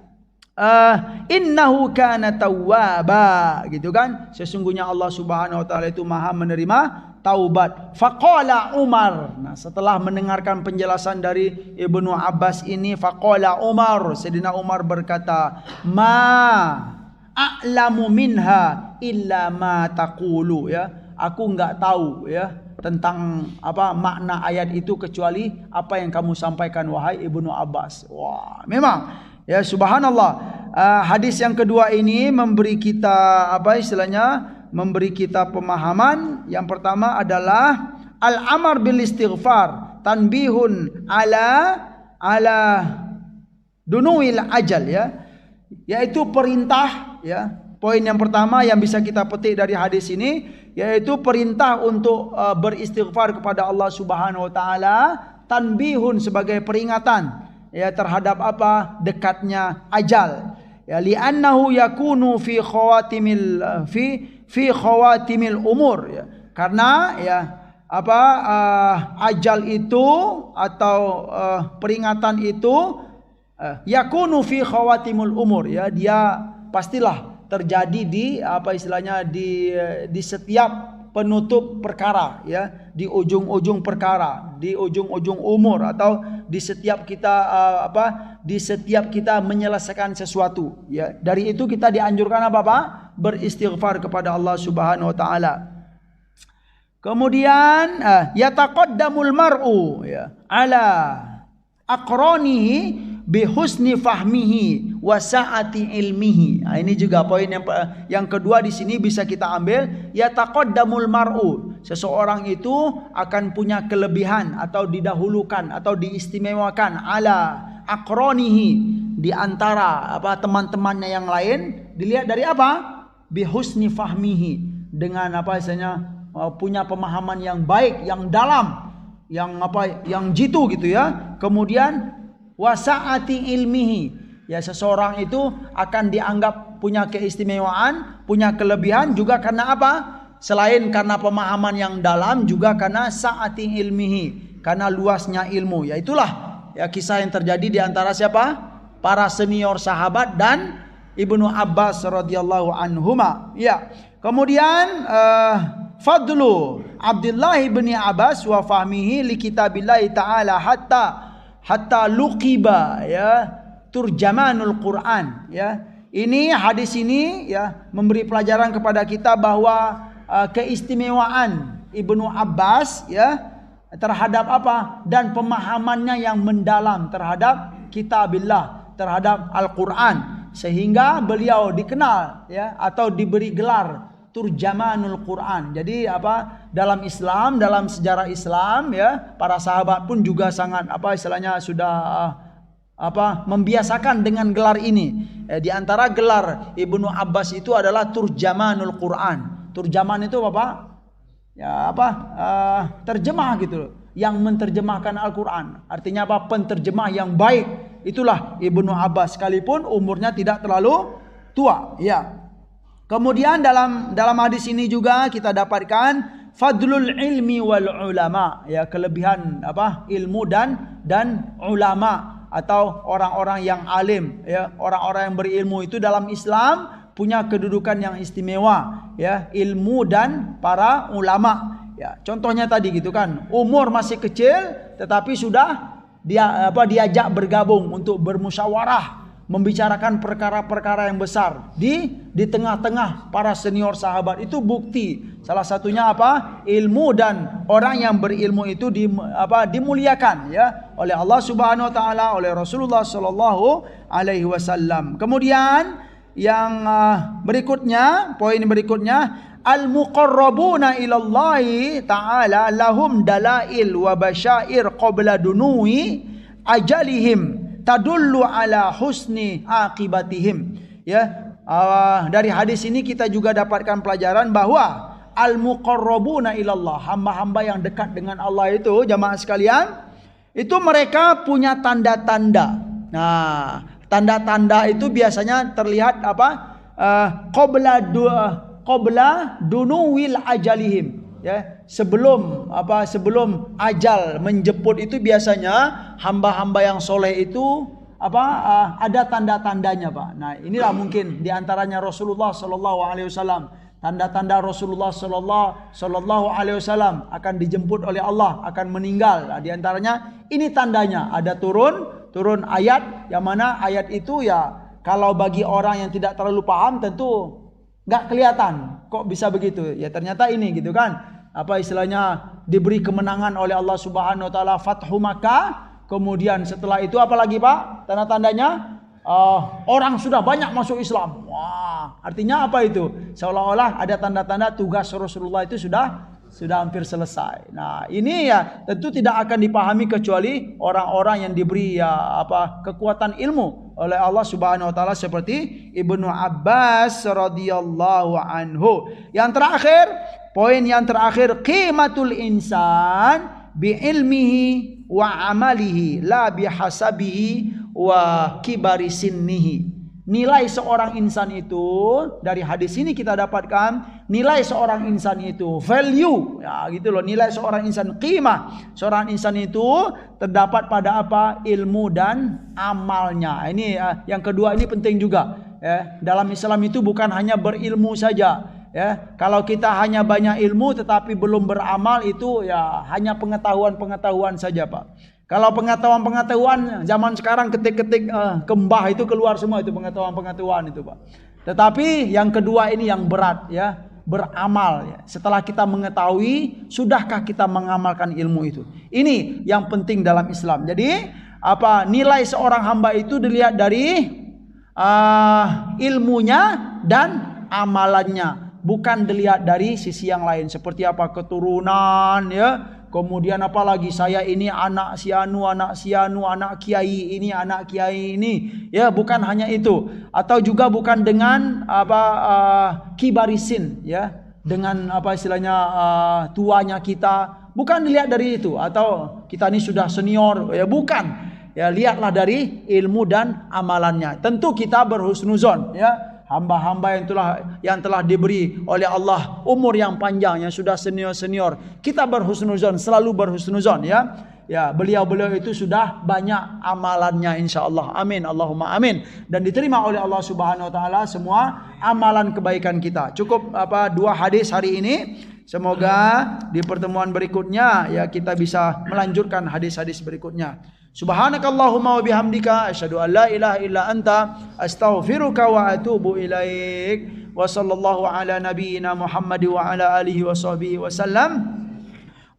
Innahu kana tawwaba, gitu kan. Sesungguhnya Allah Subhanahu wa taala itu Maha menerima taubat. Faqala Umar. Nah, setelah mendengarkan penjelasan dari Ibnu Abbas ini, faqala Umar, Sayyidina Umar berkata, a'lamu minha illa ma taqulu, ya. Aku enggak tahu, ya, tentang apa makna ayat itu kecuali apa yang kamu sampaikan wahai Ibnu Abbas. Wah, memang ya, subhanallah. Hadis yang kedua ini memberi kita apa istilahnya, memberi kita pemahaman. Yang pertama adalah al-amar bil istighfar tanbihun ala dunuil ajal, ya, yaitu perintah, ya. Poin yang pertama yang bisa kita petik dari hadis ini yaitu perintah untuk beristighfar kepada Allah Subhanahu wa taala, tanbihun sebagai peringatan, ya, terhadap apa? Dekatnya ajal. Ya, li'annahu yakunu fi khawatimil umur, ya. Karena ya apa ajal itu atau peringatan itu yakunu fi khawatimul umur, ya, dia pastilah terjadi di apa istilahnya di setiap penutup perkara, ya, di ujung-ujung perkara, di ujung-ujung umur, atau di setiap kita di setiap kita menyelesaikan sesuatu, ya. Dari itu kita dianjurkan apa, Pak? Beristighfar kepada Allah Subhanahu wa taala. Kemudian yataqaddamul mar'u, ya, ala aqranihi bihusni fahmihi wa sa'ati ilmihi. Nah, ini juga poin yang kedua di sini bisa kita ambil, yataqaddamul mar'u. Seseorang itu akan punya kelebihan atau didahulukan atau diistimewakan ala aqranihi, di antara apa teman-temannya yang lain. Dilihat dari apa? Bihusni fahmihi, dengan apa istilahnya punya pemahaman yang baik, yang dalam, yang apa yang jitu gitu, ya. Kemudian wasaati ilmihi, ya, seseorang itu akan dianggap punya keistimewaan, punya kelebihan juga karena apa? Selain karena pemahaman yang dalam, juga karena saati ilmihi, karena luasnya ilmu. Ya, itulah ya kisah yang terjadi di antara siapa? Para senior sahabat dan Ibnu Abbas radhiyallahu anhuma. Ya. Kemudian fadlu Abdullah bin Abbas wa fahmihi li kitabillahi ta'ala hatta luqiba, ya, turjamanul Quran, ya. Ini hadis ini, ya, memberi pelajaran kepada kita bahwa keistimewaan Ibnu Abbas, ya, terhadap apa? Dan pemahamannya yang mendalam terhadap kitabillah, terhadap Al-Qur'an, sehingga beliau dikenal, ya, atau diberi gelar turjamanul Quran. Jadi apa, dalam Islam, dalam sejarah Islam, ya, para sahabat pun juga sangat apa istilahnya sudah membiasakan dengan gelar ini. Di antara gelar Ibnu Abbas itu adalah turjamanul Quran. Turjaman itu apa? Ya, terjemah gitu, yang menterjemahkan Al-Quran. Artinya apa? Penterjemah yang baik. Itulah Ibnu Abbas, sekalipun umurnya tidak terlalu tua, ya. Kemudian dalam hadis ini juga kita dapatkan fadlul ilmi wal ulama, ya, kelebihan apa? Ilmu dan ulama, atau orang-orang yang alim, ya, orang-orang yang berilmu itu dalam Islam punya kedudukan yang istimewa, ya, ilmu dan para ulama, ya. Contohnya tadi gitu kan, umur masih kecil tetapi sudah diajak bergabung untuk bermusyawarah, membicarakan perkara-perkara yang besar di tengah-tengah para senior sahabat. Itu bukti salah satunya apa? Ilmu, dan orang yang berilmu itu dimuliakan, ya, oleh Allah Subhanahu wa taala, oleh Rasulullah sallallahu alaihi wasallam. Kemudian yang berikutnya, poin berikutnya, al-muqarrabuna ilallahi ta'ala lahum dalail wa basyair qabla dunui ajalihim tadullu ala husni akibatihim, ya. Dari hadis ini kita juga dapatkan pelajaran bahwa al-muqarrabuna ilallah, hamba-hamba yang dekat dengan Allah itu, jamaah sekalian, itu mereka punya tanda-tanda. Nah, tanda-tanda itu biasanya terlihat apa? Qabla dunuwil ajalihim, ya, sebelum ajal menjemput itu biasanya hamba-hamba yang soleh itu ada tanda-tandanya, Pak. Nah, inilah mungkin diantaranya Rasulullah Sallallahu Alaihi Wasallam. Tanda-tanda Rasulullah Sallallahu Alaihi Wasallam akan dijemput oleh Allah, akan meninggal. Nah, diantaranya ini tandanya, ada turun ayat, yang mana ayat itu ya kalau bagi orang yang tidak terlalu paham tentu nggak kelihatan kok bisa begitu. Ya ternyata ini gitu kan. Apa istilahnya, diberi kemenangan oleh Allah Subhanahu wa taala, Fathu Makkah. Kemudian setelah itu apalagi Pak? Tanda-tandanya orang sudah banyak masuk Islam. Wah, artinya apa itu? Seolah-olah ada tanda-tanda tugas Rasulullah itu sudah hampir selesai. Nah, ini ya tentu tidak akan dipahami kecuali orang-orang yang diberi kekuatan ilmu oleh Allah Subhanahu wa taala seperti Ibnu Abbas radhiyallahu anhu. Yang terakhir, poin yang terakhir, qimatul insan bi ilmihi wa amalihi la bi hasabihi wa kibari sinnihi. Nilai seorang insan itu, dari hadis ini kita dapatkan nilai seorang insan itu, value ya gitu loh, nilai seorang insan, qimah seorang insan itu terdapat pada apa? Ilmu dan amalnya. Ini yang kedua ini penting juga ya. Dalam Islam itu bukan hanya berilmu saja ya. Kalau kita hanya banyak ilmu tetapi belum beramal, itu ya hanya pengetahuan saja Pak. Kalau pengetahuan zaman sekarang ketik-ketik kembah itu keluar semua, itu pengetahuan itu Pak. Tetapi yang kedua ini yang berat ya, beramal ya. Setelah kita mengetahui, sudahkah kita mengamalkan ilmu itu? Ini yang penting dalam Islam. Jadi nilai seorang hamba itu dilihat dari ilmunya dan amalannya, bukan dilihat dari sisi yang lain seperti apa keturunan ya. Kemudian apalagi saya ini anak si anu, anak kiai ini ya, bukan hanya itu. Atau juga bukan dengan kibarisin ya, dengan istilahnya tuanya kita, bukan dilihat dari itu. Atau kita ini sudah senior ya, bukan. Ya, lihatlah dari ilmu dan amalannya. Tentu kita berhusnuzon ya. Hamba-hamba yang telah diberi oleh Allah umur yang panjang, yang sudah senior, kita berhusnuzon, selalu berhusnuzon ya. Ya, beliau itu sudah banyak amalannya insyaallah. Amin, Allahumma amin. Dan diterima oleh Allah Subhanahu wa taala semua amalan kebaikan kita. Cukup 2 hadis hari ini. Semoga di pertemuan berikutnya ya kita bisa melanjutkan hadis-hadis berikutnya. Subhanakallahumma wa bihamdika asyhadu an la ilaha illa anta astaghfiruka wa atubu ilaik. Wa sallallahu ala nabiyyina Muhammad wa ala alihi wa sahbihi wa sallam.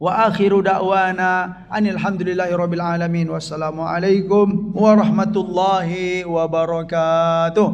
Wa akhiru da'wana anil hamdulillahi rabbil alamin. Wassalamu alaikum warahmatullahi wabarakatuh.